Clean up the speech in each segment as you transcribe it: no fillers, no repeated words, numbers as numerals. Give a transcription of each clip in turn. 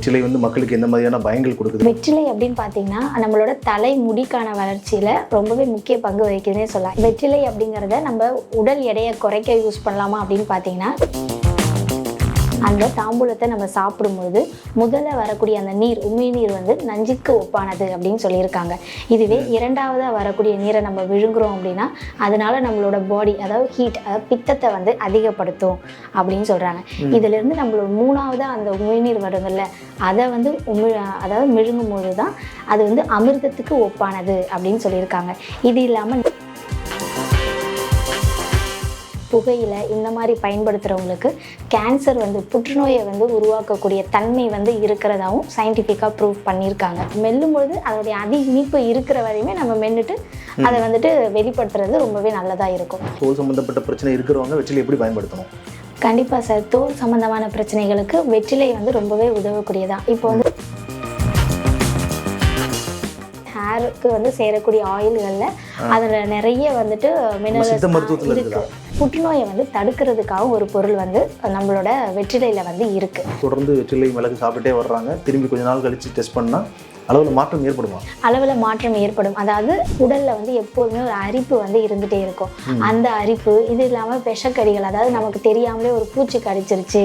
வெற்றிலை வந்து மக்களுக்கு எந்த மாதிரியான பயங்கள் கொடுக்குது? வெற்றிலை அப்படின்னு பார்த்தீங்கன்னா நம்மளோட தலைமுடிக்கான வளர்ச்சியில் ரொம்பவே முக்கிய பங்கு வகிக்குதுன்னே சொல்லலாம். வெற்றிலை அப்படிங்கிறத நம்ம உடல் எடையை குறைக்க யூஸ் பண்ணலாமா அப்படின்னு பார்த்தீங்கன்னா, அந்த தாம்பூலத்தை நம்ம சாப்பிடும்போது முதல்ல வரக்கூடிய அந்த நீர் உமிழ்நீர் வந்து நஞ்சுக்கு ஒப்பானது அப்படின்னு சொல்லியிருக்காங்க. இதுவே இரண்டாவதாக வரக்கூடிய நீரை நம்ம விழுங்குறோம் அப்படின்னா அதனால நம்மளோட பாடி அதாவது ஹீட் அதாவது பித்தத்தை வந்து அதிகப்படுத்தும் அப்படின்னு சொல்கிறாங்க. இதிலிருந்து நம்மளோட மூணாவதாக அந்த உமிழ்நீர் வருங்கள்ல அதை வந்து அதாவது விழுங்கும் போது தான் அது வந்து அமிர்தத்துக்கு ஒப்பானது அப்படின்னு சொல்லியிருக்காங்க. இது இல்லாமல் புகையில இந்த மாதிரி பயன்படுத்துகிறவங்களுக்கு கேன்சர் வந்து புற்றுநோயை வந்து உருவாக்கக்கூடிய தன்மை வந்து இருக்கிறதாவும் சயின்டிஃபிக்காக ப்ரூவ் பண்ணியிருக்காங்க. மெல்லும்பொழுது அதோடைய இனிப்பு இருக்கிற வரையுமே நம்ம மென்னுட்டு அதை வந்துட்டு வெளிப்படுத்துறது ரொம்பவே நல்லதாக இருக்கும். தோல் சம்மந்தப்பட்ட பிரச்சனை இருக்கிறவங்க வெற்றிலை எப்படி பயன்படுத்தணும்? கண்டிப்பாக சார், தோல் சம்மந்தமான பிரச்சனைகளுக்கு வெற்றிலை வந்து ரொம்பவே உதவக்கூடியதான். இப்போ வந்து ஹேருக்கு வந்து சேரக்கூடிய ஆயில்களில் அதில் நிறைய வந்துட்டு மினரல்ஸ் இருக்குது. புற்றுநோயை வந்து தடுக்கிறதுக்காக ஒரு பொருள் வந்து நம்மளோட வெற்றிலையில் வந்து இருக்குது. தொடர்ந்து வெற்றிலை மிளகு சாப்பிட்டே வர்றாங்க, திரும்பி கொஞ்ச நாள் கழித்து டெஸ்ட் பண்ணால் அளவில் மாற்றம் ஏற்படுமா? அளவில் மாற்றம் ஏற்படும். அதாவது உடலில் வந்து எப்போதுமே ஒரு அரிப்பு வந்து இருந்துகிட்டே இருக்கும். அந்த அரிப்பு இது இல்லாமல் விஷக்கடிகள், அதாவது நமக்கு தெரியாமலே ஒரு பூச்சி கடிச்சிருச்சு,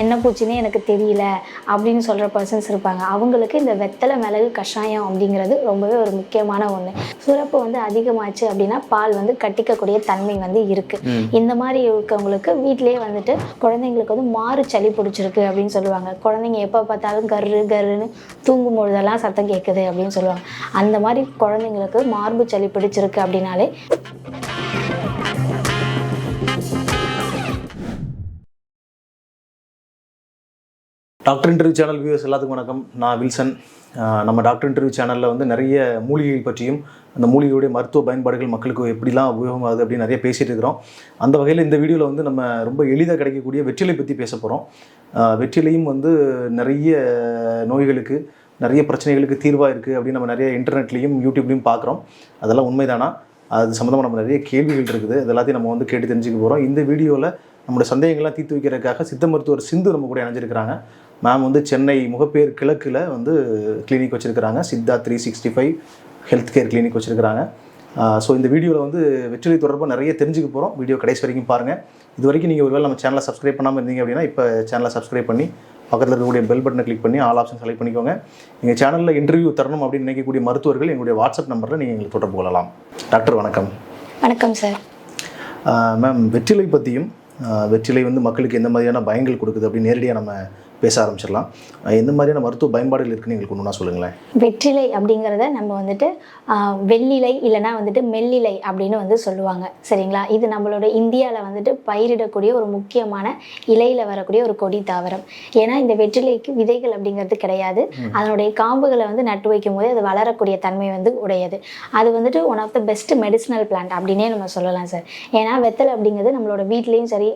என்ன பூச்சின்னே எனக்கு தெரியல அப்படின்னு சொல்கிற பர்சன்ஸ் இருப்பாங்க. அவங்களுக்கு இந்த வெத்தலை மிளகு கஷாயம் அப்படிங்கிறது ரொம்பவே ஒரு முக்கியமான ஒன்று. சுரப்பு வந்து அதிகமாச்சு அப்படின்னா பால் வந்து கட்டிக்கக்கூடிய தன்மை வந்து இருக்குது. இந்த மாதிரி இருக்கவங்களுக்கு வீட்டிலேயே வந்துட்டு குழந்தைங்களுக்கு வந்து மாறு சளி பிடிச்சிருக்கு அப்படின்னு சொல்லுவாங்க. குழந்தைங்க எப்போ பார்த்தாலும் கருன்னு தூங்கும் பொழுதெல்லாம் சத்தம் கேட்குது அப்படின்னு சொல்லுவாங்க. அந்த மாதிரி குழந்தைங்களுக்கு மார்பு சளி பிடிச்சிருக்கு அப்படின்னாலே டாக்டர் இன்டர்வியூ சேனல் வியூவர்ஸ் எல்லாத்துக்கும் வணக்கம். நான் வில்சன். நம்ம டாக்டர் இன்டர்வியூ சேனலில் வந்து நிறைய மூலிகைகள் பற்றியும் அந்த மூலிகையுடைய மருத்துவ பயன்பாடுகள் மக்களுக்கு எப்படிலாம் உபயோகமாகுது அப்படின்னு நிறைய பேசிகிட்டு இருக்கிறோம். அந்த வகையில் இந்த வீடியோவில் வந்து நம்ம ரொம்ப எளிதாக கிடைக்கக்கூடிய வெற்றிலை பற்றி பேச போகிறோம். வெற்றிலையும் வந்து நிறைய நோய்களுக்கு நிறைய பிரச்சனைகளுக்கு தீர்வாக இருக்குது அப்படின்னு நம்ம நிறைய இன்டர்நெட்லேயும் யூடியூப்லேயும் பார்க்குறோம். அதெல்லாம் உண்மைதானா? அது சம்மந்தமாக நம்ம நிறைய கேள்விகள் இருக்குது. அது எல்லாத்தையும் நம்ம வந்து கேட்டு தெரிஞ்சுக்க போகிறோம். இந்த வீடியோவில் நம்மளோட சந்தேகங்கள்லாம் தீர்த்து வைக்கிறதுக்காக சித்த மருத்துவர் சிந்து நம்ம கூட இணைஞ்சிருக்கிறாங்க. மேம் வந்து சென்னை முகப்பேர் கிழக்கில் வந்து கிளினிக் வச்சுருக்கிறாங்க. சித்தா 365 ஹெல்த் கேர் கிளினிக் வச்சுருக்கிறாங்க. ஸோ இந்த வீடியோவில் வந்து வெற்றிலை தொடர்பாக நிறைய தெரிஞ்சுக்க போகிறோம். வீடியோ கடைசி வரைக்கும் பாருங்கள். இது வரைக்கும் நீங்கள் ஒருவேளை நம்ம சேனலை சப்ஸ்கிரைப் பண்ணாமல் இருந்தீங்க அப்படின்னா இப்போ சேனலை சப்ஸ்கிரைப் பண்ணி பக்கத்தில் இருக்கக்கூடிய பெல் பட்டனை கிளிக் பண்ணி ஆல் ஆப்ஷன் செலக்ட் பண்ணிக்கோங்க. எங்கள் சேனலில் இன்டர்வியூ தரணும் அப்படின்னு நினைக்கக்கூடிய மருத்துவர்கள் எங்களுடைய வாட்ஸ்அப் நம்பரில் நீங்கள் எங்களுக்கு தொடர்பு கொள்ளலாம். டாக்டர் வணக்கம். வணக்கம் சார். மேம், வெற்றிலை பற்றியும் வெற்றிலை வந்து மக்களுக்கு எந்த மாதிரியான பயங்கள் கொடுக்குது அப்படின்னு நேரடியாக நம்ம பேச ஆரம்பிச்சிடலாம். எந்த மாதிரியான மருத்துவ பயன்பாடுகள் இருக்குன்னு எங்களுக்கு ஒன்றுனா சொல்லுங்களேன். வெற்றிலை அப்படிங்கிறத நம்ம வந்துட்டு வெள்ளிலை இல்லைனா வந்துட்டு மெல்லிலை அப்படின்னு வந்து சொல்லுவாங்க, சரிங்களா? இது நம்மளோட இந்தியாவில் வந்துட்டு பயிரிடக்கூடிய ஒரு முக்கியமான இலையில் வரக்கூடிய ஒரு கொடி தாவரம். ஏன்னா இந்த வெற்றிலைக்கு விதைகள் அப்படிங்கிறது கிடையாது. அதனுடைய காம்புகளை வந்து நட்டு வைக்கும் போது அது வளரக்கூடிய தன்மை வந்து உடையது. அது வந்துட்டு one of the best medicinal plant அப்படின்னே நம்ம சொல்லலாம் சார். ஏன்னா வெத்தலை அப்படிங்கிறது நம்மளோட வீட்லேயும் சரி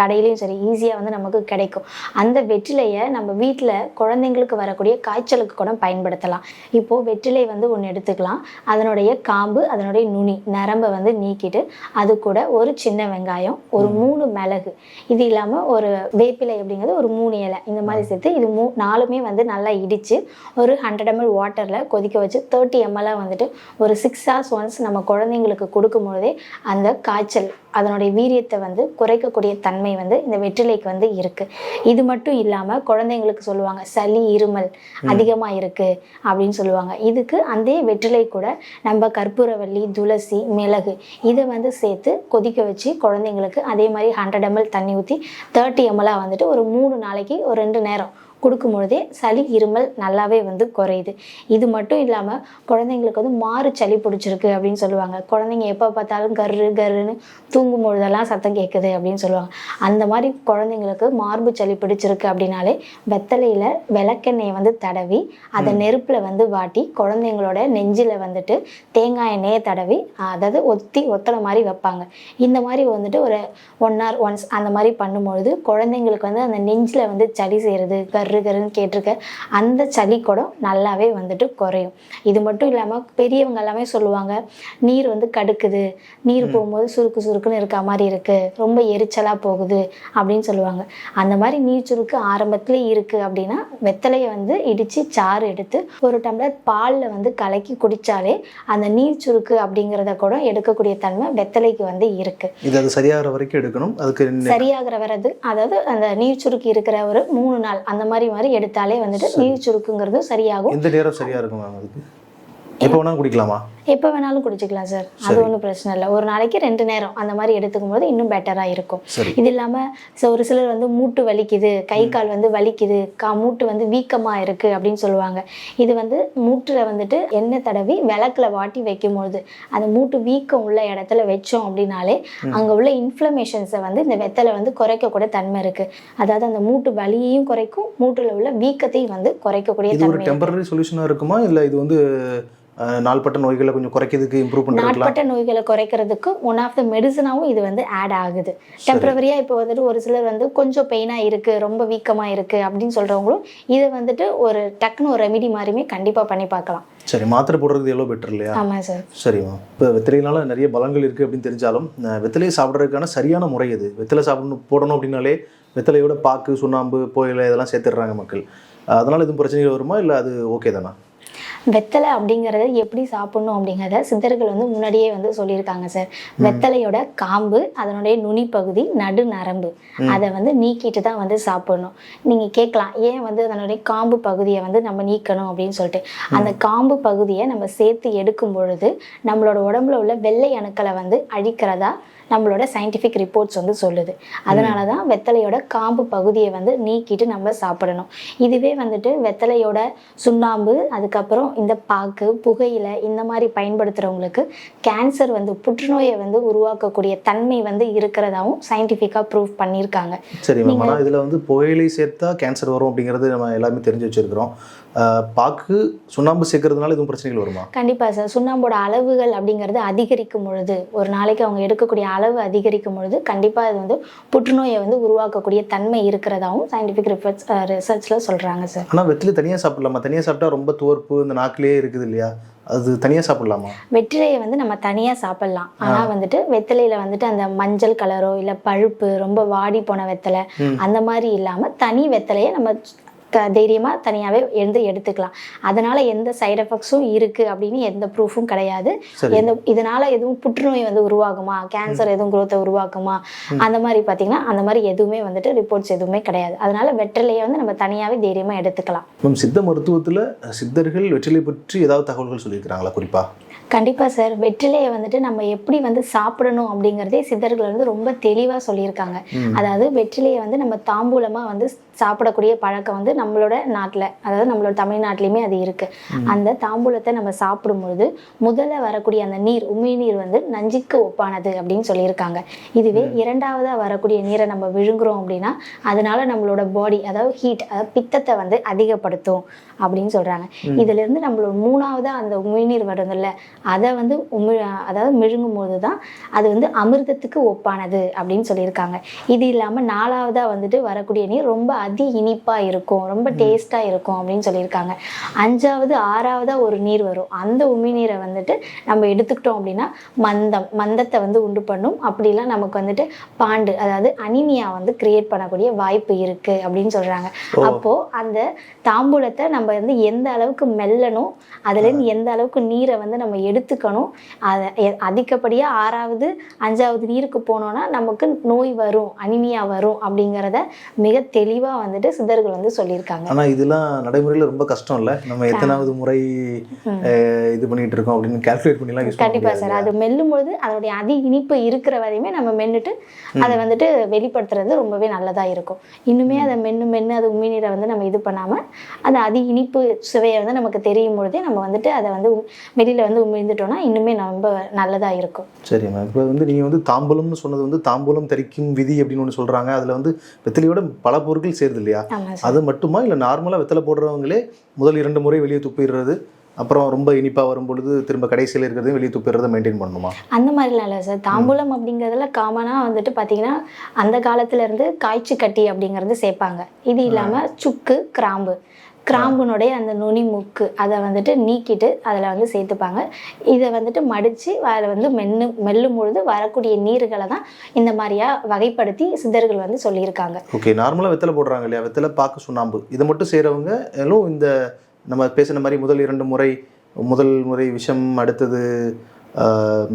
கடையிலையும் சரி ஈஸியாக வந்து நமக்கு கிடைக்கும். அந்த வெற்றிலையை நம்ம வீட்டில் குழந்தைங்களுக்கு வரக்கூடிய காய்ச்சலுக்கு கூட பயன்படுத்தலாம். இப்போது வெற்றிலை வந்து ஒன்று எடுத்துக்கலாம். அதனுடைய காம்பு, அதனுடைய நுனி நரம்பை வந்து நீக்கிட்டு அது கூட ஒரு சின்ன வெங்காயம், ஒரு 3 மிளகு, இது இல்லாமல் ஒரு வேப்பிலை அப்படிங்கிறது ஒரு 3 இலை, இந்த மாதிரி சேர்த்து இது 4மே வந்து நல்லா இடித்து ஒரு 100 ml வாட்டரில் கொதிக்க வச்சு 30 ml வந்துட்டு ஒரு 6 hours ஒன்ஸ் நம்ம குழந்தைங்களுக்கு கொடுக்கும் பொழுதே அந்த காய்ச்சல் அதனுடைய வீரியத்தை வந்து குறைக்கக்கூடிய தன்மை வந்து இந்த வெற்றிலைக்கு வந்து இருக்குது. இது மட்டும் இல்லாமல் குழந்தைங்களுக்கு சொல்லுவாங்க சளி இருமல் அதிகமாக இருக்குது அப்படின்னு சொல்லுவாங்க. இதுக்கு அந்த வெற்றிலை கூட நம்ம கற்பூரவள்ளி, துளசி, மிளகு இதை வந்து சேர்த்து கொதிக்க வச்சு குழந்தைங்களுக்கு அதே மாதிரி 100 ml தண்ணி ஊற்றி 30 ml வந்துட்டு ஒரு 3 நாளைக்கு ஒரு 2 நேரம் கொடுக்கும் பொழுதே சளி இருமல் நல்லாவே வந்து குறையுது. இது மட்டும் இல்லாமல் குழந்தைங்களுக்கு வந்து மாறு சளி பிடிச்சிருக்கு அப்படின்னு சொல்லுவாங்க. குழந்தைங்க எப்போ பார்த்தாலும் கருன்னு தூங்கும் பொழுதெல்லாம் சத்தம் கேட்குது அப்படின்னு சொல்லுவாங்க. அந்த மாதிரி குழந்தைங்களுக்கு மார்பு சளி பிடிச்சிருக்கு அப்படின்னாலே வெத்தலையில் விளக்கெண்ணெயை வந்து தடவி அதை நெருப்பில் வந்து வாட்டி குழந்தைங்களோட நெஞ்சில் வந்துட்டு தேங்காய் எண்ணெயை தடவி அதாவது ஒத்தலை மாதிரி வைப்பாங்க. இந்த மாதிரி வந்துட்டு ஒரு 1 hour ஒன்ஸ் அந்த மாதிரி பண்ணும்பொழுது குழந்தைங்களுக்கு வந்து அந்த நெஞ்சில் வந்து சளி செய்கிறது கருன்னு கேட்டிருக்க அந்த சளி கூட நல்லாவே வந்துட்டு குறையும். இது மட்டும் இல்லாமல் பெரியவங்க எல்லாமே சொல்லுவாங்க, நீர் வந்து கடுக்குது, நீர் போகும்போது சுருக்கு சுருக்குன்னு இருக்க மாதிரி இருக்கு, ரொம்ப எரிச்சலாக போகுது அப்படின்னு சொல்லுவாங்க. அந்த மாதிரி நீர் சுருக்கு ஆரம்பத்துல இருக்கு அப்படின்னா வெத்தலையை வந்து இடித்து சாறு எடுத்து ஒரு டம்ளர் பாலில் வந்து கலக்கி குடித்தாலே அந்த நீர் சுருக்கு அப்படிங்கிறத கூட எடுக்கக்கூடிய தன்மை வெத்தலைக்கு வந்து இருக்கு. இது அது சரியாகிற வரைக்கும் எடுக்கணும். அதுக்கு சரியாகிற வரது, அதாவது அந்த நீர் சுருக்கு இருக்கிற ஒரு 3 நாள் அந்த மாதிரி எடுத்தாலே வந்துட்டு நீர் சுருக்குங்கிறது சரியாகும். எந்த நேரம் சரியா இருக்கும் மேம்? அதுக்கு எப்போ வேணாலும் குடிக்கலாமா? எப்போ வேணாலும் குடிச்சிக்கலாம் சார், அது ஒன்றும் பிரச்சனை இல்லை. ஒரு நாளைக்கு 2 நேரம் அந்த மாதிரி எடுத்துக்கும் போது இன்னும் பெட்டராக இருக்கும். இது இல்லாமல் ஒரு சிலர் வந்து மூட்டு வலிக்குது, கை கால் வந்து வலிக்குது, மூட்டு வந்து வீக்கமாக இருக்குது அப்படின்னு சொல்லுவாங்க. இது வந்து மூட்டில் வந்துட்டு எண்ணெய் தடவி விளக்குல வாட்டி வைக்கும்பொழுது அந்த மூட்டு வீக்கம் உள்ள இடத்துல வச்சோம் அப்படின்னாலே அங்கே உள்ள இன்ஃப்ளமேஷன்ஸை வந்து இந்த வெத்தலை வந்து குறைக்கக்கூடிய தன்மை இருக்குது. அதாவது அந்த மூட்டு வலியையும் குறைக்கும், மூட்டில் உள்ள வீக்கத்தையும் வந்து குறைக்கக்கூடிய தன்மை. ஒரு டெம்பரரி சொல்யூஷனாக இருக்குமா, இல்லை இது வந்து நாள்பட்ட நோய்களை கொஞ்சம் குறைக்கிறதுக்கு இம்ப்ரூவ் பண்ணுறதுக்கு? நாள்பட்ட நோய்களை குறைக்கிறதுக்கு ஒன் ஆஃப் த மெடிசனாகவும் இது வந்து ஆட் ஆகுது. டெம்பரவரியாக இப்போ வந்துட்டு ஒரு சிலர் வந்து கொஞ்சம் பெயினாக இருக்குது, ரொம்ப வீக்கமாக இருக்குது அப்படின்னு சொல்கிறவங்களும் இதை வந்துட்டு ஒரு டக்குன்னு ஒரு ரெமிடி மாதிரியுமே கண்டிப்பாக பண்ணி பார்க்கலாம். சரி, மாத்திரை போடுறது எவ்வளோ பெட்டர் இல்லையா? ஆமாம் சார். சரிம்மா, இப்போ வெத்திலையினால நிறைய பலங்கள் இருக்குது அப்படின்னு தெரிஞ்சாலும் வெத்திலையை சாப்பிட்றதுக்கான சரியான முறை எது? வெத்திலை போடணும் அப்படின்னாலே வெத்திலையோட பாக்கு, சுண்ணாம்பு, புகையிலை இதெல்லாம் சேர்த்துடுறாங்க மக்கள். அதனால் எதுவும் பிரச்சனைகள் வருமா, இல்லை அது ஓகே தானா? வெத்தலை அப்படிங்கிறத எப்படி சாப்பிடணும் அப்படிங்கிறத சித்தர்கள் வந்து முன்னாடியே வந்து சொல்லியிருக்காங்க சார். வெத்தலையோட காம்பு, அதனுடைய நுனி பகுதி, நடு நரம்பு, அதை வந்து நீக்கிட்டு தான் வந்து சாப்பிடணும். நீங்கள் கேட்கலாம், ஏன் வந்து அதனுடைய காம்பு பகுதியை வந்து நம்ம நீக்கணும் அப்படின்னு சொல்லிட்டு. அந்த காம்பு பகுதியை நம்ம சேர்த்து எடுக்கும் பொழுது நம்மளோட உடம்புல உள்ள வெள்ளை அணுக்களை வந்து அழிக்கிறதா நம்மளோட சயின்டிஃபிக் ரிப்போர்ட்ஸ் வந்து சொல்லுது. அதனால தான் வெத்தலையோட காம்பு பகுதியை வந்து நீக்கிட்டு நம்ம சாப்பிடணும். இதுவே வந்துட்டு வெத்தலையோட சுண்ணாம்பு, அதுக்கப்புறம் இந்த பாக்கு, புகையிலை இந்த மாதிரி பயன்படுத்துகிறவங்களுக்கு கேன்சர் வந்து புற்றுநோயை வந்து உருவாக்கக்கூடிய தன்மை வந்து இருக்கிறதாவும் சயின்டிஃபிக்காக ப்ரூவ் பண்ணியிருக்காங்க. சரி மேம், ஆனால் இதில் வந்து புகையிலை சேர்த்தா கேன்சர் வரும் அப்படிங்கிறது நம்ம எல்லாமே தெரிஞ்சு வச்சுருக்கிறோம். பாக்கு, சுண்ணாம்பு சேர்க்கறதுனால எதுவும் பிரச்சனைகள் வருமா? கண்டிப்பாக சார். சுண்ணாம்போட அளவுகள் அப்படிங்கிறது அதிகரிக்கும் பொழுது, ஒரு நாளைக்கு அவங்க எடுக்கக்கூடிய அளவு அதிகரிக்கும் பொழுது கண்டிப்பாக அது வந்து புற்றுநோயை வந்து உருவாக்கக்கூடிய தன்மை இருக்கிறதாவும் சயின்டிஃபிக் ரிசர்ச்சில் சொல்கிறாங்க சார். ஆனால் வெற்றிலை தனியாக சாப்பிடலாமா? தனியாக சாப்பிட்டா ரொம்ப துவர்ப்பு இந்த நாக்கிலே இருக்குது இல்லையா, அது தனியாக சாப்பிடலாமா? வெற்றிலையை வந்து நம்ம தனியாக சாப்பிடலாம். ஆனால் வந்துட்டு வெத்தலையில் வந்துட்டு அந்த மஞ்சள் கலரோ இல்லை பழுப்பு ரொம்ப வாடி போன வெத்தலை அந்த மாதிரி இல்லாமல் தனி வெத்தலையை நம்ம தைரியமாக தனியாகவே எடுத்துக்கலாம். அதனால் எந்த சைட் எஃபெக்ட்ஸும் இருக்குது அப்படின்னு எந்த ப்ரூஃபும் கிடையாது. இதனால் எதுவும் புற்றுநோய் வந்து உருவாகுமா, கேன்சர் எதுவும் குரோத்தை உருவாக்குமா, அந்த மாதிரி பார்த்திங்கன்னா அந்த மாதிரி எதுவுமே வந்துட்டு ரிப்போர்ட்ஸ் எதுவுமே கிடையாது. அதனால் வெற்றிலையை வந்து நம்ம தனியாகவே தைரியமாக எடுத்துக்கலாம். மேம், சித்த மருத்துவத்தில் சித்தர்கள் வெற்றிலை பற்றி ஏதாவது தகவல்கள் சொல்லியிருக்கிறாங்களா குறிப்பாக? கண்டிப்பாக சார். வெற்றிலையை வந்துட்டு நம்ம எப்படி வந்து சாப்பிடணும் அப்படிங்கிறதே சித்தர்கள் வந்து ரொம்ப தெளிவாக சொல்லியிருக்காங்க. அதாவது வெற்றிலையை வந்து நம்ம தாம்பூலமாக வந்து சாப்பிடக்கூடிய பழக்கம் வந்து நம்மளோட நாட்டில், அதாவது நம்மளோட தமிழ்நாட்டிலையுமே அது இருக்குது. அந்த தாம்பூலத்தை நம்ம சாப்பிடும்பொழுது முதல்ல வரக்கூடிய அந்த நீர், உமிழ்நீர் வந்து நஞ்சுக்கு ஒப்பானது அப்படின்னு சொல்லியிருக்காங்க. இதுவே இரண்டாவதாக வரக்கூடிய நீரை நம்ம விழுங்குறோம் அப்படின்னா அதனால நம்மளோட பாடி, அதாவது ஹீட், அதாவது பித்தத்தை வந்து அதிகப்படுத்தும் அப்படின்னு சொல்கிறாங்க. இதிலிருந்து நம்மளோட மூணாவதாக அந்த உமிழ்நீர் வருதுல்ல, அதை வந்து அதாவது விழுங்கும் போது தான் அது வந்து அமிர்தத்துக்கு ஒப்பானது அப்படின்னு சொல்லியிருக்காங்க. இது இல்லாமல் நாலாவதாக வந்துட்டு வரக்கூடிய நீர் ரொம்ப அதி இனிப்பாக இருக்கும், ரொம்ப டேஸ்ட்டாக இருக்கும் அப்படின்னு சொல்லியிருக்காங்க. அஞ்சாவது ஆறாவதாக ஒரு நீர் வரும், அந்த உமிழ்நீரை வந்துட்டு நம்ம எடுத்துக்கிட்டோம் அப்படின்னா மந்தத்தை வந்து உண்டு பண்ணும். அப்படிலாம் நமக்கு வந்துட்டு பாண்டு, அதாவது அனிமியா வந்து கிரியேட் பண்ணக்கூடிய வாய்ப்பு இருக்குது அப்படின்னு சொல்கிறாங்க. அப்போது அந்த தாம்பூலத்தை நம்ம வந்து எந்த அளவுக்கு மெல்லணும், அதுலேருந்து எந்த அளவுக்கு நீரை வந்து நம்ம எடுத்துக்கணும், அதை அதிகப்படியாக 6வது 5வது நீருக்கு போனோன்னா நமக்கு நோய் வரும், அனிமியா வரும் அப்படிங்கிறத மிக தெளிவாக வந்துட்டு சித்தர்கள் வந்து சொல்லியிருக்காங்க. ஆனால் இதெல்லாம் நடைமுறையில் ரொம்ப கஷ்டம் இல்லை? நம்ம எத்தனாவது முறை இது பண்ணிட்டு இருக்கோம் அப்படின்னு கால்குலேட் பண்ணிலாம் யூஸ் பண்ண முடியாது. கண்டிப்பாக சார். அது மெல்லும்போது அதோடைய அதி இனிப்பு இருக்கிற வரையுமே நம்ம மென்னுட்டு அதை வந்துட்டு வெளிப்படுத்துறது ரொம்பவே நல்லதாக இருக்கும். இன்னுமே அதை மென்று அது உமிழ்நீரை வந்து நம்ம இது பண்ணாமல் அந்த அதி இனிப்பு சுவையை வந்து நமக்கு தெரியும் பொழுதே நம்ம வந்துட்டு அதை வந்து வெளியில் வந்து உமிழ்ந்துட்டோம்னா இன்னுமே ரொம்ப நல்லதாக இருக்கும். சரி மேம், இப்போ வந்து நீங்கள் வந்து தாம்பூலம்னு சொன்னது வந்து தாம்பூலம் தரிக்கும் விதி அப்படின்னு ஒன்று சொல்கிறாங்க. அதில் வந்து வெத்தலையோட பல பொருட்கள் சேருது இல்லையா? அது மட்டுமா, இல்லை நார்மலாக வெத்தலை போடுறவங்களே முதல் 2 முறை வெளியே துப்பிடுறது, அப்புறம் ரொம்ப இனிப்பாக வரும்பொழுது திரும்ப கடைசியில் இருக்கிறதையும் வெளியே துப்பிடுறதை மெயின்டைன் பண்ணணுமா? அந்த மாதிரிலாம் இல்லை சார். தாம்பூலம் அப்படிங்கிறதுல காமனாக வந்துட்டு பார்த்தீங்கன்னா அந்த காலத்துலேருந்து காய்ச்சி கட்டி அப்படிங்கிறது சேர்ப்பாங்க. இது இல்லாமல் சுக்கு, கிராம்புனுடைய அந்த நுனி முக்கு அதை வந்துட்டு நீக்கிட்டு அதில் வந்து சேர்த்துப்பாங்க. இதை வந்துட்டு மடித்து அதில் வந்து மெல்லும் பொழுது வரக்கூடிய நீர்களை தான் இந்த மாதிரியா வகைப்படுத்தி சித்தர்கள் வந்து சொல்லியிருக்காங்க. ஓகே, நார்மலாக வெத்தலை போடுறாங்க இல்லையா, வெத்தலை பாக்கு சுண்ணாம்பு இதை மட்டும் செய்கிறவங்க எல்லாம் இந்த நம்ம பேசின மாதிரி முதல் முறை விஷம், அடுத்தது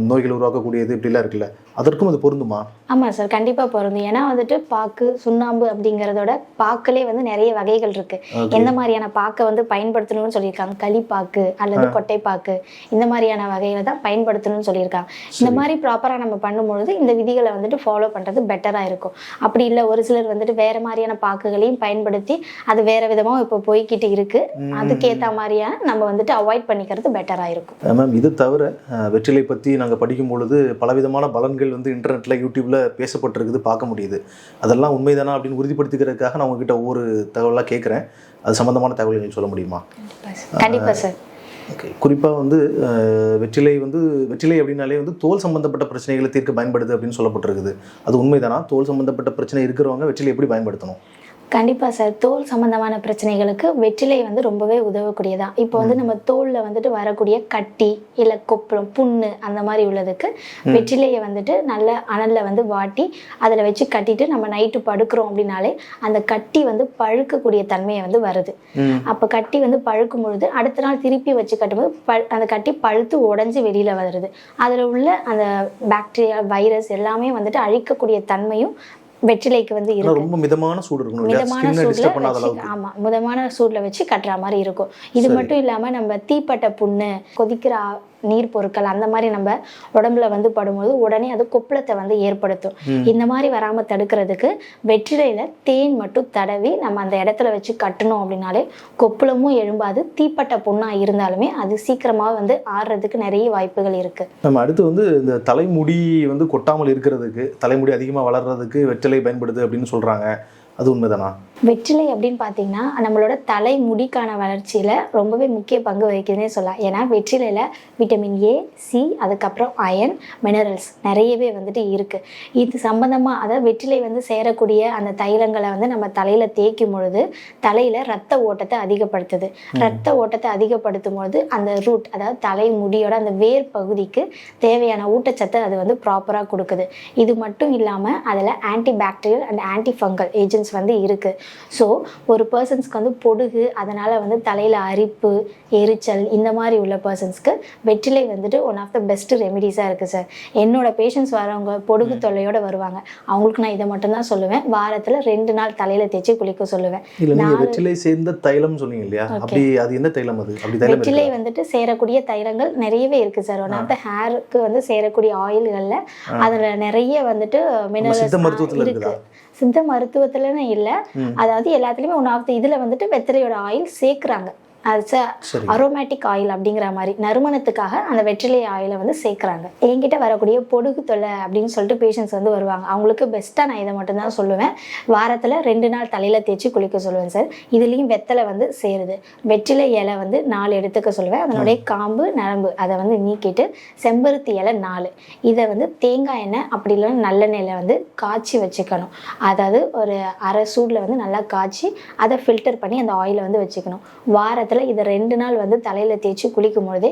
நோய்கள் உருவாக்கக்கூடியது இப்படிலாம் இருக்குல்ல, அதற்கும் அது பொருந்துமா? ஆமாம் சார், கண்டிப்பாக பொருந்தும். ஏன்னா வந்துட்டு பாக்கு, சுண்ணாம்பு அப்படிங்கிறதோட பாக்கிலே வந்து நிறைய வகைகள் இருக்குது. எந்த மாதிரியான பாக்கை வந்து பயன்படுத்தணும்னு சொல்லியிருக்காங்க, களிப்பாக்கு அல்லது கொட்டைப்பாக்கு இந்த மாதிரியான வகைகளை தான் பயன்படுத்தணும்னு சொல்லியிருக்காங்க. இந்த மாதிரி ப்ராப்பராக நம்ம பண்ணும்பொழுது இந்த விதிகளை வந்துட்டு ஃபாலோ பண்ணுறது பெட்டராக இருக்கும். அப்படி இல்லை ஒரு சிலர் வந்துட்டு வேறு மாதிரியான பாக்குகளையும் பயன்படுத்தி அது வேறு விதமாக இப்போ போய்கிட்டு இருக்குது. அதுக்கேற்ற மாதிரியான நம்ம வந்துட்டு அவாய்ட் பண்ணிக்கிறது பெட்டராக இருக்கும். மேம், இது தவிர வெற்றிலை பற்றி நாங்கள் படிக்கும் பொழுது பலவிதமான பலன்கள் வந்து இன்டர்நெட்டில், யூடியூப்பில் பேசப்பட்டிருக்குது, பார்க்க முடியுது. அதெல்லாம் உண்மைதானா அப்படின்னு உறுதிப்படுத்திக்கிறதுக்காக நான் உங்ககிட்ட ஒவ்வொரு தகவலாக கேட்குறேன். அது சம்மந்தமான தகவல்கள் சொல்ல முடியுமா? கண்டிப்பாக சார். ஓகே, குறிப்பாக வந்து வெற்றிலை அப்படின்னாலே வந்து தோல் சம்மந்தப்பட்ட பிரச்சனைகளை தீர்க்க பயன்படுது அப்படின்னு சொல்லப்பட்டிருக்குது. அது உண்மைதானா? தோல் சம்மந்தப்பட்ட பிரச்சனை இருக்கிறவங்க வெற்றிலை எப்படி பயன்படுத்தணும்? கண்டிப்பாக சார். தோல் சம்மந்தமான பிரச்சனைகளுக்கு வெற்றிலை வந்து ரொம்பவே உதவக்கூடியதான். இப்போ வந்து நம்ம தோலில் வந்துட்டு வரக்கூடிய கட்டி இல்லை கொப்பளம், புண்ணு அந்த மாதிரி உள்ளதுக்கு வெற்றிலையை வந்துட்டு நல்ல அனலில் வந்து வாட்டி அதில் வச்சு கட்டிட்டு நம்ம நைட்டு படுக்கிறோம் அப்படின்னாலே அந்த கட்டி வந்து பழுக்கக்கூடிய தன்மையை வந்து வருது. அப்போ கட்டி வந்து பழுக்கும் பொழுது அடுத்த நாள் திருப்பி வச்சு கட்டும்போது அந்த கட்டி பழுத்து உடஞ்சி வெளியில் வருது. அதில் உள்ள அந்த பாக்டீரியா, வைரஸ் எல்லாமே வந்துட்டு அழிக்கக்கூடிய தன்மையும் வெற்றிலைக்கு வந்து இருக்கு. ரொம்ப மிதமான சூடு இருக்கணும், மிதமான சூடுல ஆமா, மிதமான சூடுல வச்சு கட்டுற மாதிரி இருக்கும். இது மட்டும் இல்லாம நம்ம தீப்பட்ட புண்ணு, கொதிக்கிற நீர் பொருட்கள் அந்த மாதிரி நம்ம உடம்புல வந்து படும்போது உடனே அது கொப்பளத்தை வந்து ஏற்படுத்தும். இந்த மாதிரி வராமல் தடுக்கிறதுக்கு வெற்றிலையில தேன் மட்டும் தடவி நம்ம அந்த இடத்துல வச்சு கட்டணும் அப்படின்னாலே கொப்பளமும் எழும்பாது. தீப்பட்ட புண்ணா இருந்தாலுமே அது சீக்கிரமாக வந்து ஆறுறதுக்கு நிறைய வாய்ப்புகள் இருக்கு. நம்ம அடுத்து வந்து இந்த தலைமுடி வந்து கொட்டாமல் இருக்கிறதுக்கு, தலைமுடி அதிகமாக வளர்றதுக்கு வெற்றிலை பயன்படுது அப்படின்னு சொல்றாங்க. அது உண்மைதானா? வெற்றிலை அப்படின்னு பார்த்தீங்கன்னா நம்மளோட தலைமுடிக்கான வளர்ச்சியில் ரொம்பவே முக்கிய பங்கு வகிக்குதுன்னே சொல்லலாம். ஏன்னா வெற்றிலையில் விட்டமின் ஏ, சி, அதுக்கப்புறம் அயன், மினரல்ஸ் நிறையவே வந்துட்டு இருக்குது. இது சம்மந்தமாக அதாவது வெற்றிலை வந்து சேரக்கூடிய அந்த தைலங்களை வந்து நம்ம தலையில் தேய்க்கும் பொழுது தலையில் ரத்த ஓட்டத்தை அதிகப்படுத்துது. ரத்த ஓட்டத்தை அதிகப்படுத்தும் பொழுது அந்த ரூட், அதாவது தலைமுடியோட அந்த வேர் பகுதிக்கு தேவையான ஊட்டச்சத்தை அது வந்து ப்ராப்பராக கொடுக்குது. இது மட்டும் இல்லாமல் அதில் anti bacterial and anti fungal agents வந்து இருக்குது. ஸோ ஒரு பர்சன்ஸ்க்கு வந்து பொடுகு, அதனால் வந்து தலையில் அரிப்பு, எரிச்சல் இந்த மாதிரி உள்ள பர்சன்ஸ்க்கு வெற்றிலை வந்துட்டு ஒன் ஆஃப் த பெஸ்ட் ரெமிடிஸாக இருக்குது சார். என்னோட பேஷண்ட்ஸ் வரவங்க பொடுகு தொல்லையோடு வருவாங்க, அவங்களுக்கு நான் இதை மட்டும்தான் சொல்லுவேன். வாரத்தில் 2 நாள் தலையில் தேய்ச்சி குளிக்க சொல்லுவேன். வெற்றிலை சேர்ந்த தைலம் சொன்னீங்க இல்லையா, அப்படி அது என்ன தைலம்? அது வெற்றிலை வந்துட்டு சேரக்கூடிய தைலங்கள் நிறையவே இருக்குது சார். ஒன் ஆஃப் த ஹேருக்கு வந்து சேரக்கூடிய ஆயில்களில் அதில் நிறைய வந்துட்டு மினரல்ஸ் இருக்குது. சித்த மருத்துவத்துலன்னு இல்லை, அதாவது எல்லாத்துலேயுமே ஒன் ஆஃப் த இதில் வந்துட்டு வெற்றிலையோட ஆயில் சேர்க்குறாங்க. அது அரோமேட்டிக் ஆயில் அப்படிங்கிற மாதிரி நறுமணத்துக்காக அந்த வெற்றிலை ஆயிலை வந்து சேர்க்குறாங்க. என்கிட்ட வரக்கூடிய பொடுகு தொல்லை அப்படின்னு சொல்லிட்டு பேஷண்ட்ஸ் வந்து வருவாங்க. அவங்களுக்கு பெஸ்ட்டாக நான் இதை மட்டும்தான் சொல்லுவேன். வாரத்தில் 2 நாள் தலையில் தேய்ச்சி குளிக்க சொல்லுவேன் சார். இதுலேயும் வெத்தலை வந்து சேருது. வெற்றிலை இலை வந்து 4 எடுத்துக்க சொல்லுவேன். அதனுடைய காம்பு, நரம்பு அதை வந்து நீக்கிட்டு செம்பருத்தி இலை 4, இதை வந்து தேங்காய் எண்ணெய் அப்படி இல்லைன்னா நல்லெண்ணெயில் வந்து காய்ச்சி வச்சுக்கணும். அதாவது ஒரு அரை சூடில் வந்து நல்லா காய்ச்சி அதை ஃபில்டர் பண்ணி அந்த ஆயிலை வந்து வச்சுக்கணும். வாரத்தில் இதை 2 நாள் வந்து தலையில் தேய்ச்சி குளிக்கும் பொழுதே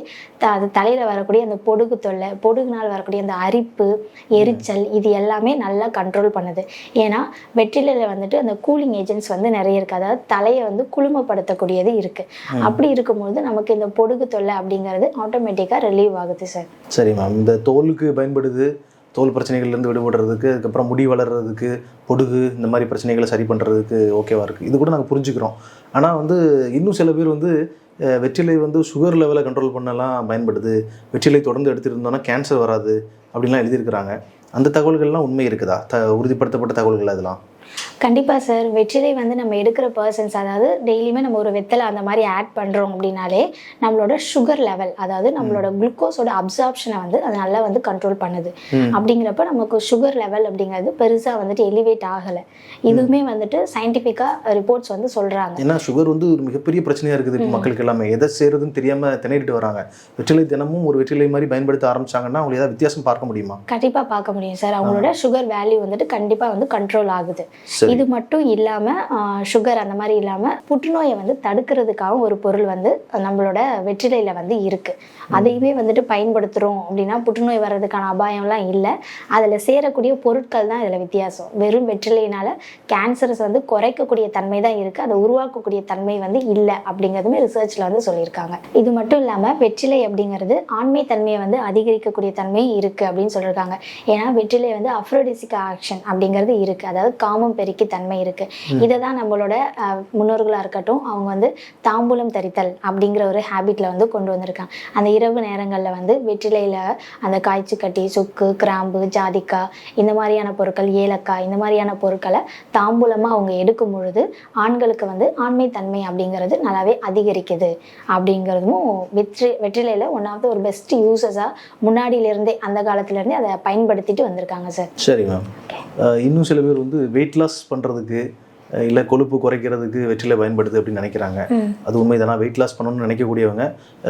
அது தலையில் வரக்கூடிய அந்த பொடுகு தொல்லை, பொடுகுனால் வரக்கூடிய அந்த அரிப்பு, எரிச்சல் இது எல்லாமே நல்லா கண்ட்ரோல் பண்ணுது. ஏன்னா வெற்றிலையில் வந்துட்டு அந்த கூலிங் ஏஜென்ட்ஸ் வந்து நிறைய இருக்குது. அதாவது தலையை வந்து குளுமைப்படுத்தக்கூடியது இருக்குது. அப்படி இருக்கும்போது நமக்கு இந்த பொடுகு தொல்லை அப்படிங்கிறது ஆட்டோமேட்டிக்காக ரிலீவ் ஆகுது சார். சரி மேம், இந்த தோலுக்கு பயன்படுது, தோல் பிரச்சனைகள்லேருந்து விடுபடுறதுக்கு, அதுக்கப்புறம் முடி வளர்கிறதுக்கு, பொடுகு இந்த மாதிரி பிரச்சனைகளை சரி பண்ணுறதுக்கு ஓகேவா இருக்குது. இது கூட நாங்கள் புரிஞ்சுக்கிறோம். ஆனால் வந்து இன்னும் சில பேர் வந்து வெற்றிலை வந்து சுகர் லெவலை கண்ட்ரோல் பண்ணலாம் பயன்படுது, வெற்றிலை தொடர்ந்து எடுத்துகிட்டு கேன்சர் வராது அப்படின்லாம் எழுதியிருக்கிறாங்க. அந்த தகவல்கள்லாம் உண்மை இருக்குதா? உறுதிப்படுத்தப்பட்ட தகவல்கள் அதெல்லாம்? கண்டிப்பாக சார். வெற்றிலை வந்து நம்ம எடுக்கிற பர்சன்ஸ், அதாவது டெய்லியுமே நம்ம ஒரு வெத்தலை அந்த மாதிரி ஆட் பண்ணுறோம் அப்படின்னாலே நம்மளோட சுகர் லெவல், அதாவது நம்மளோட குளுக்கோஸோட அப்சார்ப்ஷனை வந்து அது நல்லா வந்து கண்ட்ரோல் பண்ணுது. அப்படிங்கிறப்ப நமக்கு சுகர் லெவல் அப்படிங்கிறது பெருசாக வந்துட்டு எலிவேட் ஆகலை. இதுவுமே வந்துட்டு சயின்டிஃபிக்காக ரிப்போர்ட்ஸ் வந்து சொல்கிறாங்க. ஏன்னா சுகர் வந்து ஒரு மிகப்பெரிய பிரச்சனையாக இருக்குது இப்போ மக்களுக்கு எல்லாமே. எதை செய்கிறதுன்னு தெரியாமல் திணறிட்டு வராங்க. வெற்றிலை தினமும் ஒரு வெற்றிலை மாதிரி பயன்படுத்த ஆரம்பிச்சாங்கன்னா அவங்களுக்கு ஏதாவது வித்தியாசம் பார்க்க முடியுமா? கண்டிப்பாக பார்க்க முடியும் சார். அவங்களோட சுகர் வேல்யூ வந்துட்டு கண்டிப்பாக வந்து கண்ட்ரோல் ஆகுது. இது மட்டும் இல்லாமல் சுகர் அந்த மாதிரி இல்லாமல் புற்றுநோயை வந்து தடுக்கிறதுக்காக ஒரு பொருள் வந்து நம்மளோட வெற்றிலையில் வந்து இருக்குது. அதையுமே வந்துட்டு பயன்படுத்துகிறோம் அப்படின்னா புற்றுநோய் வர்றதுக்கான அபாயம்லாம் இல்லை. அதில் சேரக்கூடிய பொருட்கள் தான் இதில் வித்தியாசம். வெறும் வெற்றிலையினால் கேன்சர்ஸ் வந்து குறைக்கக்கூடிய தன்மை தான் இருக்குது, அதை உருவாக்கக்கூடிய தன்மை வந்து இல்லை அப்படிங்கிறதுமே ரிசர்ச்சில் வந்து சொல்லியிருக்காங்க. இது மட்டும் இல்லாமல் வெற்றிலை அப்படிங்கிறது ஆண்மை தன்மையை வந்து அதிகரிக்கக்கூடிய தன்மையும் இருக்குது அப்படின்னு சொல்லியிருக்காங்க. ஏன்னா வெற்றிலை வந்து அஃப்ரோடிசிக் ஆக்ஷன் அப்படிங்கிறது இருக்குது, அதாவது காமம் பெருக்கி தன்மை இருக்கு. இதை தான் நம்மளோட முன்னோர்களாக இருக்கட்டும் அவங்க வந்து தாம்பூலம் தரித்தல் அப்படிங்கிற ஒரு ஹேபிட்ல வந்து கொண்டு வந்திருக்காங்க. அந்த இரவு நேரங்களில் வந்து வெற்றிலையில அந்த காய்ச்சி கட்டி, சுக்கு, கிராம்பு, ஜாதிக்காய் இந்த மாதிரியான பொருட்கள், ஏலக்காய் இந்த மாதிரியான பொருட்களை தாம்பூலமாக அவங்க எடுக்கும் பொழுது ஆண்களுக்கு வந்து ஆண்மை தன்மை அப்படிங்கிறது நல்லாவே அதிகரிக்குது அப்படிங்கிறதும் வெற்றிலையில ஒன் ஆஃப் த ஒரு பெஸ்ட் யூசஸாக முன்னாடியிலேருந்தே அந்த காலத்துலேருந்தே அதை பயன்படுத்திட்டு வந்திருக்காங்க சார். சரி மேம். இன்னும் சில பேர் வந்து வெயிட் லாஸ் பண்ணுறதுக்கு இல்லை கொழுப்பு குறைக்கிறதுக்கு வெற்றிலை பயன்படுது அப்படின்னு நினைக்கிறாங்க. அது உண்மை தானா? வெயிட் லாஸ் பண்ணணும்னு நினைக்கக்கூடியவங்க,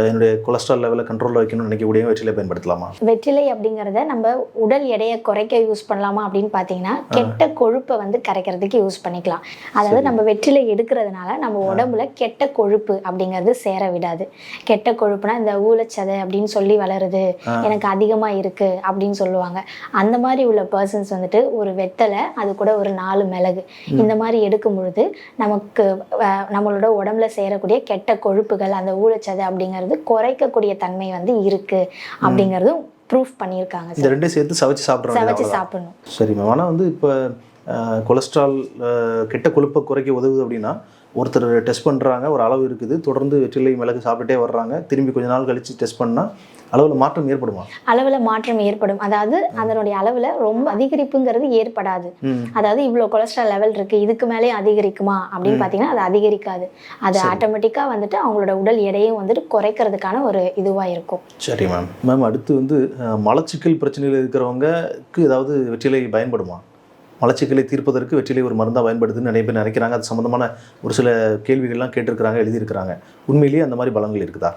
என்னுடைய கொலஸ்ட்ரால் லெவலை கண்ட்ரோலில் வைக்கணும்னு நினைக்கக்கூடியவங்க வெற்றிலை பயன்படுத்தலாமா? வெற்றிலை அப்படிங்கிறத நம்ம உடல் எடையை குறைக்க யூஸ் பண்ணலாமா அப்படின்னு பார்த்தீங்கன்னா கெட்ட கொழுப்பை வந்து கரைக்கிறதுக்கு யூஸ் பண்ணிக்கலாம். அதாவது நம்ம வெற்றிலை எடுக்கிறதுனால நம்ம உடம்புல கெட்ட கொழுப்பு அப்படிங்கிறது சேர விடாது. கெட்ட கொழுப்புனா இந்த ஊழச்சதை அப்படின்னு சொல்லி வளருது, எனக்கு அதிகமாக இருக்குது அப்படின்னு சொல்லுவாங்க. அந்த மாதிரி உள்ள பர்சன்ஸ் வந்துட்டு ஒரு வெத்தலை, அது கூட ஒரு 4 மிளகு இந்த மாதிரி எடுக்கும் பொழுது நமக்கு நம்மளோட உடம்புல சேரக்கூடிய கெட்ட கொழுப்புகள், அந்த ஊழச்சதை அப்படிங்கிறது குறைக்கக்கூடிய தன்மை வந்து இருக்கு அப்படிங்கிறதும் ப்ரூஃப் பண்ணியிருக்காங்க. இந்த ரெண்டையும் சேர்த்து சமைச்சு சாப்பிடணும். சரி மேம். ஆனால் வந்து இப்போ கொலஸ்ட்ரால் கெட்ட கொழுப்பை குறைக்க உதவுது அப்படின்னா ஒருத்தர் டெஸ்ட் பண்ணுறாங்க, ஒரு அளவு இருக்குது, தொடர்ந்து வெற்றிலை மிளகு சாப்பிட்டுட்டே வர்றாங்க, திரும்பி கொஞ்ச நாள் கழித்து டெஸ்ட் பண்ணால் அளவில் மாற்றம் ஏற்படுமா? அளவில் மாற்றம் ஏற்படும். அதாவது அதனுடைய அளவில் ரொம்ப அதிகரிப்புங்கிறது ஏற்படாது. அதாவது இவ்வளோ கொலஸ்ட்ரால் லெவல் இருக்குது, இதுக்கு மேலே அதிகரிக்குமா அப்படின்னு பார்த்தீங்கன்னா அது அதிகரிக்காது. அது ஆட்டோமேட்டிக்காக வந்துட்டு அவங்களோட உடல் எடையும் வந்துட்டு குறைக்கிறதுக்கான ஒரு இதுவாக இருக்கும். சரி மேம். மேம் அடுத்து வந்து மலச்சிக்கல் பிரச்சனையில் இருக்கிறவங்களுக்கு ஏதாவது வெற்றிலை பயன்படுமா? மலச்சிக்கலை தீர்ப்பதற்கு வெற்றிலை ஒரு மருந்தாக பயன்படுதுன்னு நிறைய பேர் நினைக்கிறாங்க. அது சம்மந்தமான ஒரு சில கேள்விகள்லாம் கேட்டிருக்கிறாங்க, எழுதியிருக்கிறாங்க. உண்மையிலேயே அந்த மாதிரி பலங்கள் இருக்குதா?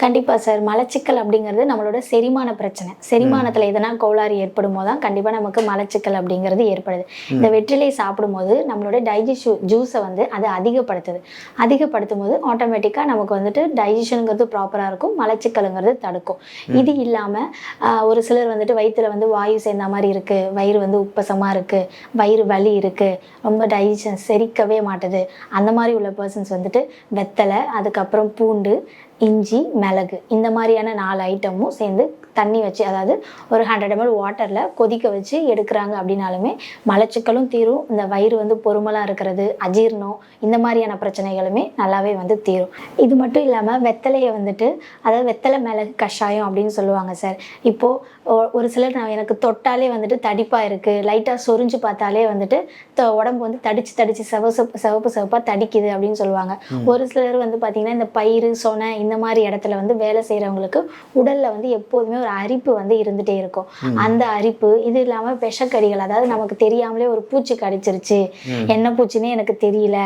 கண்டிப்பாக சார். மலச்சிக்கல் அப்படிங்கிறது நம்மளோட செரிமான பிரச்சனை. செரிமானத்தில் எதனா கோளாறு ஏற்படும் போது தான் கண்டிப்பாக நமக்கு மலச்சிக்கல் அப்படிங்கிறது ஏற்படுது. இந்த வெற்றிலை சாப்பிடும்போது நம்மளோட டைஜஷன் ஜூஸை வந்து அதை அதிகப்படுத்தும் போது ஆட்டோமேட்டிக்காக நமக்கு வந்துட்டு டைஜஷனுங்கிறது ப்ராப்பராக இருக்கும், மலச்சிக்கலுங்கிறது தடுக்கும். இது இல்லாமல் ஒரு சிலர் வந்துட்டு வயிற்றுல வந்து வாயு சேர்ந்த மாதிரி இருக்குது, வயிறு வந்து உப்பசமாக இருக்குது, வயிறு வலி இருக்குது, ரொம்ப டைஜஷன் செரிக்கவே மாட்டுது, அந்த மாதிரி உள்ள பர்சன்ஸ் வந்துட்டு வெத்தலை, அதுக்கப்புறம் பூண்டு, இஞ்சி, மிளகு இந்த மாதிரியான 4 ஐட்டமும் சேர்ந்து தண்ணி வச்சு, அதாவது ஒரு 100 ml வாட்டரில் கொதிக்க வச்சு எடுக்கிறாங்க அப்படின்னாலுமே மலச்சிக்கலும் தீரும், இந்த வயிறு வந்து பொறுமலாக இருக்கிறது, அஜீர்ணம் இந்த மாதிரியான பிரச்சனைகளுமே நல்லாவே வந்து தீரும். இது மட்டும் இல்லாமல் வெத்தலையை வந்துட்டு, அதாவது வெத்தலை மிளகு கஷாயம் அப்படின்னு சொல்லுவாங்க சார். இப்போது ஒரு சிலர் எனக்கு தொட்டாலே வந்துட்டு தடிப்பாக இருக்குது, லைட்டாக சொரிஞ்சு பார்த்தாலே வந்துட்டு உடம்பு வந்து தடிச்சு சிவப்பாக தடிக்குது அப்படின்னு சொல்லுவாங்க. ஒரு சிலர் வந்து பார்த்திங்கன்னா இந்த பயிறு, சொனை இந்த மாதிரி இடத்துல வந்து வேலை செய்கிறவங்களுக்கு உடலில் வந்து எப்போதுமே ஒரு அரிப்பு வந்து இருந்துகிட்டே இருக்கும். அந்த அரிப்பு, இது இல்லாமல் விஷக்கடிகள், அதாவது நமக்கு தெரியாமலே ஒரு பூச்சி கடிச்சிருச்சு, என்ன பூச்சின்னே எனக்கு தெரியல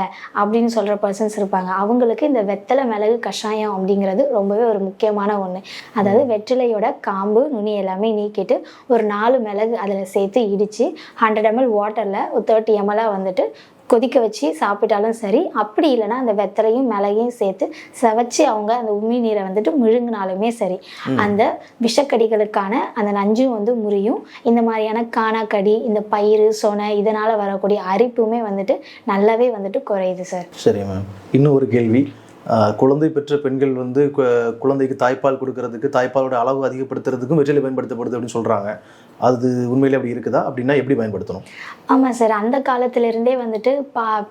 அப்படின்னு சொல்கிற பர்சன்ஸ் இருப்பாங்க. அவங்களுக்கு இந்த வெத்தலை மிளகு கஷாயம் அப்படிங்கிறது ரொம்பவே ஒரு முக்கியமான ஒன்று. அதாவது வெற்றிலையோட காம்பு, நுனி எல்லாமே நீக்கிட்டு ஒரு 4 மிளகு அதில் சேர்த்து இடித்து 100 ml வாட்டரில் ஒரு 30 ml வந்துட்டு கொதிக்க வச்சு சாப்பிட்டாலும் சரி, அப்படி இல்லைன்னா அந்த வெத்தலையும் மிளகையும் சேர்த்து சவைச்சு அவங்க அந்த உமி நீரை வந்துட்டு முழுங்கினாலுமே சரி, அந்த விஷக்கடிகளுக்கான அந்த நஞ்சும் வந்து முறியும். இந்த மாதிரியான காணாக்கடி, இந்த பயிறு, சொனை இதனால் வரக்கூடிய அரிப்புமே வந்துட்டு நல்லாவே வந்துட்டு குறையுது சார். சரி மேம். இன்னும் ஒரு கேள்வி. குழந்தை பெற்ற பெண்கள் வந்து குழந்தைக்கு தாய்ப்பால் கொடுக்கறதுக்கு, தாய்ப்பாலோட அளவு அதிகப்படுத்துறதுக்கும் வெற்றிலை பயன்படுத்தப்படுது அப்படின்னு சொல்கிறாங்க. அது உண்மையிலே அப்படி இருக்குதா? அப்படின்னா எப்படி பயன்படுத்தணும்? ஆமாம் சார், அந்த காலத்திலிருந்தே வந்துட்டு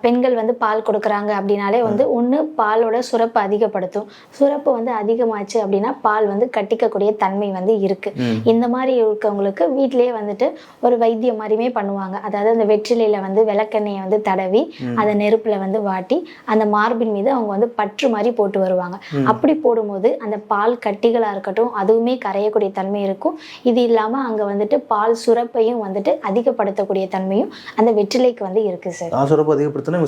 பெண்கள் வந்து பால் கொடுக்குறாங்க அப்படின்னாலே வந்து ஒன்று பாலோட சுரப்பு அதிகப்படுத்தும். சுரப்பு வந்து அதிகமாச்சு அப்படின்னா பால் வந்து கட்டிக்கக்கூடிய தன்மை வந்து இருக்குது. இந்த மாதிரி இருக்கவங்களுக்கு வீட்டிலேயே வந்துட்டு ஒரு வைத்தியம் மாதிரியுமே பண்ணுவாங்க. அதாவது அந்த வெற்றிலையில் வந்து விளக்கெண்ணெயை வந்து தடவி அதை நெருப்பில் வந்து வாட்டி அந்த மார்பின் மீது அவங்க வந்து பற்று மாதிரி போட்டு வருவாங்க. அப்படி போடும்போது அந்த பால் கட்டிகளாக இருக்கட்டும் அதுவுமே கரையக்கூடிய தன்மை இருக்கும். இது இல்லாமல் அங்கே வந்துட்டு பால் சுரப்பையும் வந்துட்டு அதிகப்படுத்தக்கூடிய தன்மையும் அந்த வெற்றிலைக்கு வந்து இருக்கு சார். சுரப்பு அதிகப்படுத்தினா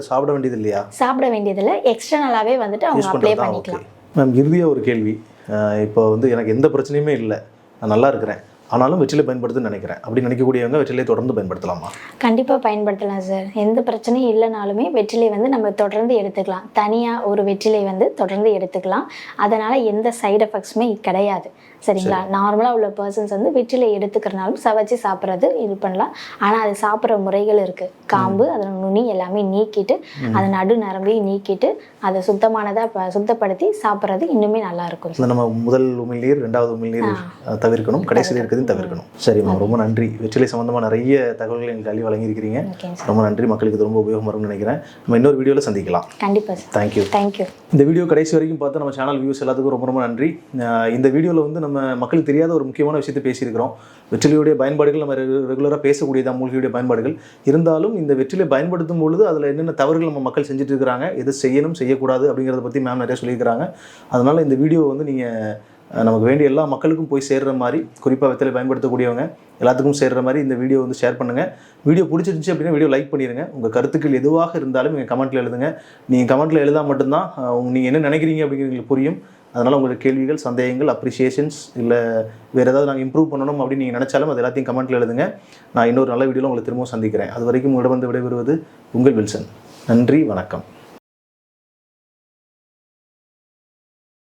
சாப்பிட வேண்டியது இல்லையா? சாப்பிட வேண்டியதில்லை, எக்ஸ்டர்னலாகவே வந்துட்டு அவங்க அப்ளை பண்ணிக்கலாம். மேம், இறுதியாக ஒரு கேள்வி. இப்போ வந்து எனக்கு எந்த பிரச்சனையுமே இல்லை, நான் நல்லா இருக்கிறேன், ஆனாலும் வெற்றிலை பயன்படுத்துன்னு நினைக்கிறேன், அப்படி நினைக்கக்கூடியவங்க வெற்றிலை தொடர்ந்து பயன்படுத்தலாமா? கண்டிப்பாக பயன்படுத்தலாம் சார். எந்த பிரச்சனையும் இல்லைனாலுமே வெற்றிலை வந்து நம்ம தொடர்ந்து எடுத்துக்கலாம். தனியாக ஒரு வெற்றிலை வந்து தொடர்ந்து எடுத்துக்கலாம். அதனால் எந்த சைடு எஃபெக்ட்ஸுமே கிடையாது. சரிங்களா? நார்மலாக உள்ள பர்சன்ஸ் வந்து வெற்றிலை எடுத்துக்கிறனாலும் சவைச்சு சாப்பிட்றது இது பண்ணலாம். ஆனால் அது சாப்பிட்ற முறைகள் இருக்குது. காம்பு அதோட நுனி எல்லாமே நீக்கிட்டு அதை நடு நரம்பையும் நீக்கிட்டு அதை சுத்தப்படுத்தி சாப்பிட்றது இன்னுமே நல்லா இருக்கும். நம்ம முதல் உமிழ்நீர், ரெண்டாவது உமிழ்நீர் தவிர்க்கணும், கடைசியில் இருக்கிறதையும் தவிர்க்கணும். சரி மேம், ரொம்ப நன்றி. வெற்றிலை சம்பந்தமாக நிறைய தகவல்களை எங்களுக்கு அள்ளி வழங்கியிருக்கிறீங்க. ரொம்ப நன்றி. மக்களுக்கு ரொம்ப உபயோகம் வரும்னு நினைக்கிறேன். நம்ம இன்னொரு வீடியோவில் சந்திக்கலாம். கண்டிப்பாக சார். தேங்க்யூ. இந்த வீடியோ கடைசி வரைக்கும் பார்த்து நம்ம சேனல் வியூஸ் எல்லாத்துக்கும் ரொம்ப ரொம்ப நன்றி. இந்த வீடியோவில் வந்து நம்ம மக்களுக்கு தெரியாத ஒரு முக்கியமான விஷயத்தை பேசியிருக்கிறோம். வெற்றிலையுடைய பயன்பாடுகள் நம்ம ரெகுலராக பேசக்கூடியதான், மூலிகையுடைய பயன்பாடுகள். இருந்தாலும் இந்த வெற்றிலை பயன்படுத்தும் பொழுது அதில் என்னென்ன தவறுகள் நம்ம மக்கள் செஞ்சுட்டு இருக்கிறாங்க, எது செய்யணும் செய்யக்கூடாது அப்படிங்கிறத பற்றி மேம் நிறைய சொல்லியிருக்கிறாங்க. அதனால் இந்த வீடியோ வந்து நீங்கள் நமக்கு வேண்டிய எல்லா மக்களுக்கும் போய் சேர்கிற மாதிரி, குறிப்பாக வெற்றிலை பயன்படுத்தக்கூடியவங்க எல்லாத்துக்கும் சேர்கிற மாதிரி இந்த வீடியோ வந்து ஷேர் பண்ணுங்கள். வீடியோ பிடிச்சிருந்துச்சு அப்படின்னா வீடியோ லைக் பண்ணிடுங்க. உங்கள் கருத்துக்கள் எதுவாக இருந்தாலும் நீங்கள் கமெண்ட்டில் எழுதுங்க. நீங்கள் கமெண்ட்டில் எழுதால் மட்டும்தான் நீங்கள் என்ன நினைக்கிறீங்க அப்படிங்கிறது புரியும். அதனால் உங்களுக்கு கேள்விகள், சந்தேகங்கள், அப்ரிஷியேஷன்ஸ் இல்லை வேறு ஏதாவது நாங்கள் இம்ப்ரூவ் பண்ணணும் அப்படின்னு நீங்கள் நினச்சாலும் அது எல்லாத்தையும் கமெண்ட்டில் எழுதுங்க. நான் இன்னொரு நல்ல வீடியோவில் உங்களை திரும்பவும் சந்திக்கிறேன். அது வரைக்கும் உங்களிடம் வந்து விடைபெறுவது உங்கள் வில்சன். நன்றி, வணக்கம்.